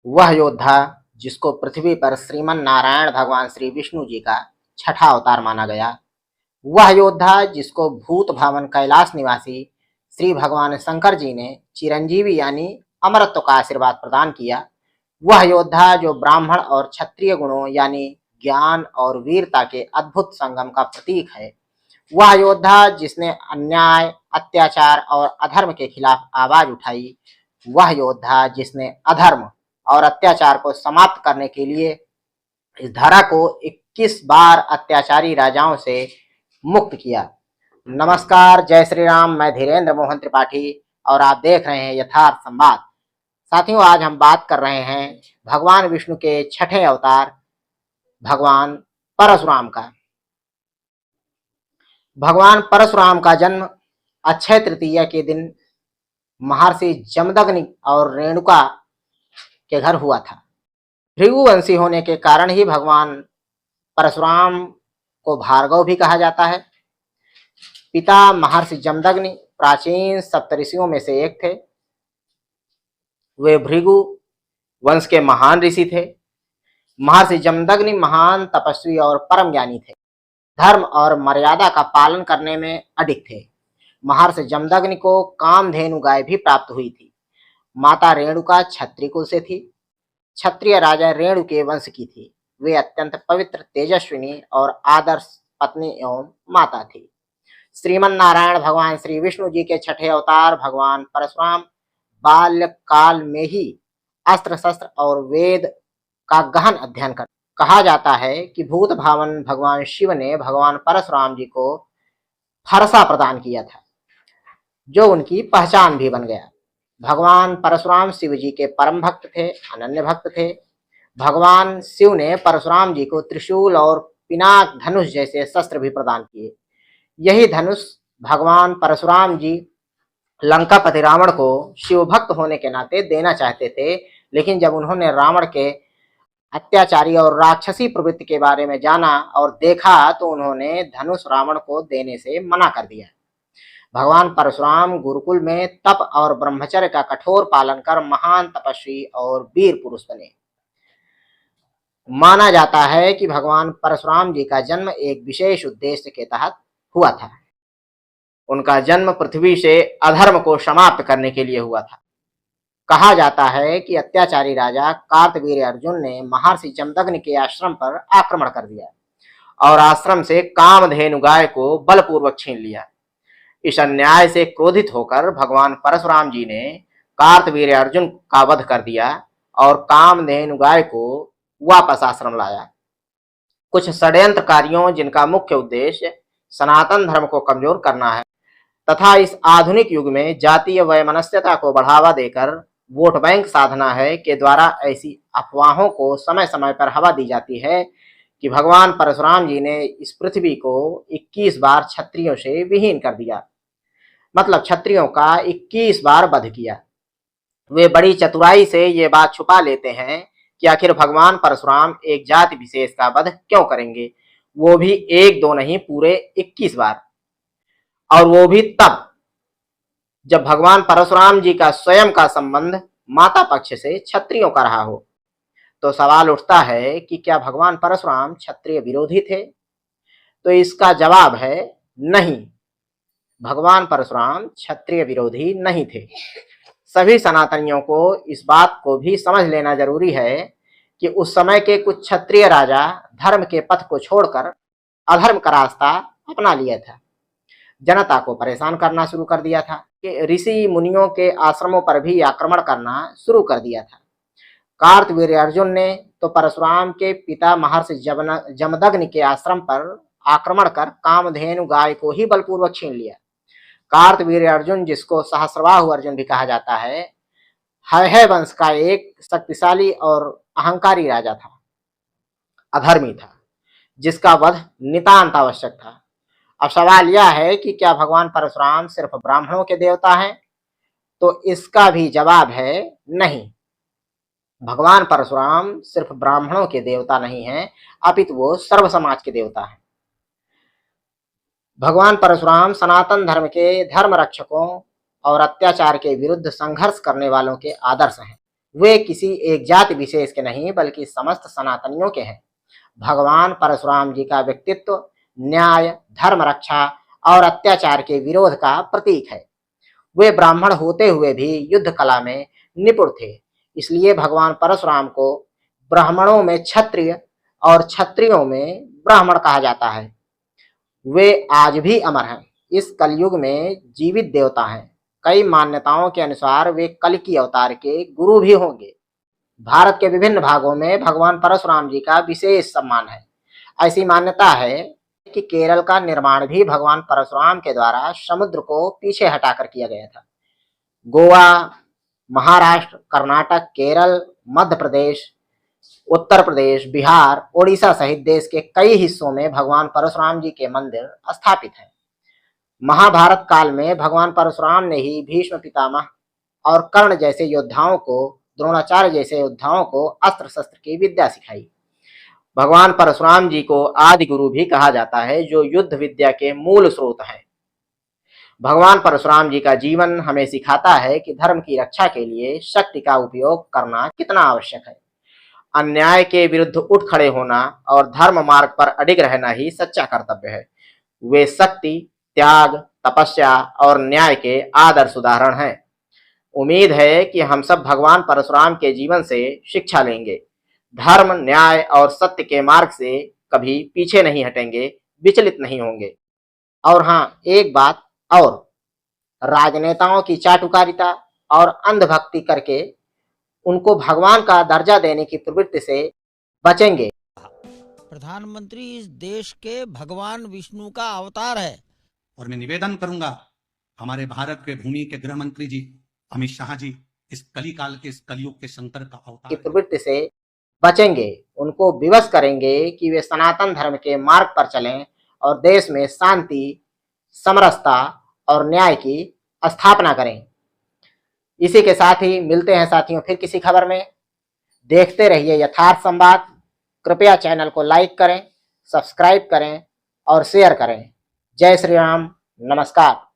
वह योद्धा जिसको पृथ्वी पर श्रीमन नारायण भगवान श्री विष्णु जी का छठा अवतार माना गया, वह योद्धा जिसको भूत भावन कैलाश निवासी श्री भगवान शंकर जी ने चिरंजीवी यानी अमरत्व का आशीर्वाद प्रदान किया, वह योद्धा जो ब्राह्मण और क्षत्रिय गुणों यानी ज्ञान और वीरता के अद्भुत संगम का प्रतीक है, वह योद्धा जिसने अन्याय, अत्याचार और अधर्म के खिलाफ आवाज उठाई, वह योद्धा जिसने अधर्म और अत्याचार को समाप्त करने के लिए इस धरा को 21 बार अत्याचारी राजाओं से मुक्त किया। नमस्कार, जय श्री राम। मैं धीरेन्द्र मोहन त्रिपाठी और आप देख रहे हैं यथार्थ संवाद। साथियों, आज हम बात कर रहे हैं भगवान विष्णु के छठे अवतार भगवान परशुराम का। भगवान परशुराम का जन्म अक्षय तृतीया के दिन महर्षि जमदग्नि और रेणुका के घर हुआ था। भृगुवंशी होने के कारण ही भगवान परशुराम को भार्गव भी कहा जाता है। पिता महर्षि जमदग्नि प्राचीन सप्तऋषियों में से एक थे। वे भृगु वंश के महान ऋषि थे। महर्षि जमदग्नि महान तपस्वी और परम ज्ञानी थे। धर्म और मर्यादा का पालन करने में अडिग थे। महर्षि जमदग्नि को कामधेनु गाय भी प्राप्त हुई थी। माता रेणुका क्षत्रिय कुल से थी। क्षत्रिय राजा रेणु के वंश की थी। वे अत्यंत पवित्र, तेजस्विनी और आदर्श पत्नी एवं माता थी। श्रीमन नारायण भगवान श्री विष्णु जी के छठे अवतार भगवान परशुराम बाल्यकाल में ही अस्त्र शस्त्र और वेद का गहन अध्ययन कर। कहा जाता है कि भूत भावन भगवान शिव ने भगवान परशुराम जी को फरसा प्रदान किया था, जो उनकी पहचान भी बन गया। भगवान परशुराम शिव जी के परम भक्त थे, अनन्य भक्त थे। भगवान शिव ने परशुराम जी को त्रिशूल और पिनाक धनुष जैसे शस्त्र भी प्रदान किए। यही धनुष भगवान परशुराम जी लंकापति रावण को शिव भक्त होने के नाते देना चाहते थे, लेकिन जब उन्होंने रावण के अत्याचारी और राक्षसी प्रवृत्ति के बारे में जाना और देखा तो उन्होंने धनुष रावण को देने से मना कर दिया। भगवान परशुराम गुरुकुल में तप और ब्रह्मचर्य का कठोर पालन कर महान तपस्वी और वीर पुरुष बने। माना जाता है कि भगवान परशुराम जी का जन्म एक विशेष उद्देश्य के तहत हुआ था। उनका जन्म पृथ्वी से अधर्म को समाप्त करने के लिए हुआ था। कहा जाता है कि अत्याचारी राजा कार्तवीर्य अर्जुन ने महर्षि जमदग्नि के आश्रम पर आक्रमण कर दिया और आश्रम से कामधेनु गाय को बलपूर्वक छीन लिया। इस अन्याय से क्रोधित होकर भगवान परशुराम जी ने कार्तवीर्य अर्जुन का वध कर दिया और कामधेनु गाय को वापस आश्रम लाया। कुछ षड्यंत्रकारियों, जिनका मुख्य उद्देश्य सनातन धर्म को कमजोर करना है तथा इस आधुनिक युग में जातीय वैमनस्यता को बढ़ावा देकर वोट बैंक साधना है, के द्वारा ऐसी अफवाहों को समय समय पर हवा दी जाती है कि भगवान परशुराम जी ने इस पृथ्वी को 21 बार क्षत्रियों से विहीन कर दिया, मतलब क्षत्रियों का 21 बार वध किया। वे बड़ी चतुराई से ये बात छुपा लेते हैं कि आखिर भगवान परशुराम एक जाति विशेष का वध क्यों करेंगे, वो भी एक दो नहीं, पूरे 21 बार, और वो भी तब जब भगवान परशुराम जी का स्वयं का संबंध माता पक्ष से क्षत्रियों का रहा हो। तो सवाल उठता है कि क्या भगवान परशुराम क्षत्रिय विरोधी थे? तो इसका जवाब है नहीं, भगवान परशुराम क्षत्रिय विरोधी नहीं थे। सभी सनातनियों को इस बात को भी समझ लेना जरूरी है कि उस समय के कुछ क्षत्रिय राजा धर्म के पथ को छोड़कर अधर्म का रास्ता अपना लिया था। जनता को परेशान करना शुरू कर दिया था कि ऋषि मुनियों के आश्रमों पर भी आक्रमण करना शुरू कर दिया था। कार्तवीर्य अर्जुन ने तो परशुराम के पिता महर्षि जमदग्नि के आश्रम पर आक्रमण कर कामधेनु गाय को ही बलपूर्वक छीन लिया। कार्तवीर्य अर्जुन, जिसको सहस्रबाहु अर्जुन भी कहा जाता है वंश का एक शक्तिशाली और अहंकारी राजा था, अधर्मी था, जिसका वध नितांत आवश्यक था। अब सवाल यह है कि क्या भगवान परशुराम सिर्फ ब्राह्मणों के देवता हैं? तो इसका भी जवाब है नहीं, भगवान परशुराम सिर्फ ब्राह्मणों के देवता नहीं हैं, अपितु वो सर्व समाज के देवता हैं। भगवान परशुराम सनातन धर्म के धर्म रक्षकों और अत्याचार के विरुद्ध संघर्ष करने वालों के आदर्श हैं। वे किसी एक जाति विशेष के नहीं बल्कि समस्त सनातनियों के हैं। भगवान परशुराम जी का व्यक्तित्व न्याय, धर्म रक्षा और अत्याचार के विरोध का प्रतीक है। वे ब्राह्मण होते हुए भी युद्ध कला में निपुण थे, इसलिए भगवान परशुराम को ब्राह्मणों में क्षत्रिय और क्षत्रियों में ब्राह्मण कहा जाता है। वे आज भी अमर हैं, इस कलयुग में जीवित देवता हैं। कई मान्यताओं के अनुसार वे कल्कि अवतार के गुरु भी होंगे। भारत के विभिन्न भागों में भगवान परशुराम जी का विशेष सम्मान है। ऐसी मान्यता है कि केरल का निर्माण भी भगवान परशुराम के द्वारा समुद्र को पीछे हटाकर किया गया था। गोवा, महाराष्ट्र, कर्नाटक, केरल, मध्य प्रदेश, उत्तर प्रदेश, बिहार, ओडिशा सहित देश के कई हिस्सों में भगवान परशुराम जी के मंदिर स्थापित हैं। महाभारत काल में भगवान परशुराम ने ही भीष्म पितामह और कर्ण जैसे योद्धाओं को, द्रोणाचार्य जैसे योद्धाओं को अस्त्र शस्त्र की विद्या सिखाई। भगवान परशुराम जी को आदि गुरु भी कहा जाता है, जो युद्ध विद्या के मूल स्रोत हैं। भगवान परशुराम जी का जीवन हमें सिखाता है कि धर्म की रक्षा के लिए शक्ति का उपयोग करना कितना आवश्यक है। अन्याय के विरुद्ध उठ खड़े होना और धर्म मार्ग पर अडिग रहना ही सच्चा कर्तव्य है। वे शक्ति, त्याग, तपस्या और न्याय के आदर्श उदाहरण हैं। उम्मीद है कि हम सब भगवान परशुराम के जीवन से शिक्षा लेंगे, धर्म, न्याय और सत्य के मार्ग से कभी पीछे नहीं हटेंगे, विचलित नहीं होंगे। और हाँ, एक बात और, राजनेताओं की चाटुकारिता और अंधभक्ति करके उनको भगवान का दर्जा देने की प्रवृत्ति से बचेंगे। प्रधानमंत्री इस देश के भगवान विष्णु का अवतार है। और मैं निवेदन करूंगा हमारे भारत के भूमि के गृह मंत्री जी अमित शाह जी, इस कलिकाल के, इस कलयुग के शंकर का अवतार की प्रवृत्ति से बचेंगे, उनको विवश करेंगे कि वे सनातन धर्म के मार्ग पर चलें और देश में शांति, समरसता और न्याय की स्थापना करें। इसी के साथ ही मिलते हैं साथियों फिर किसी खबर में। देखते रहिए यथार्थ संवाद। कृपया चैनल को लाइक करें, सब्सक्राइब करें और शेयर करें। जय श्री राम, नमस्कार।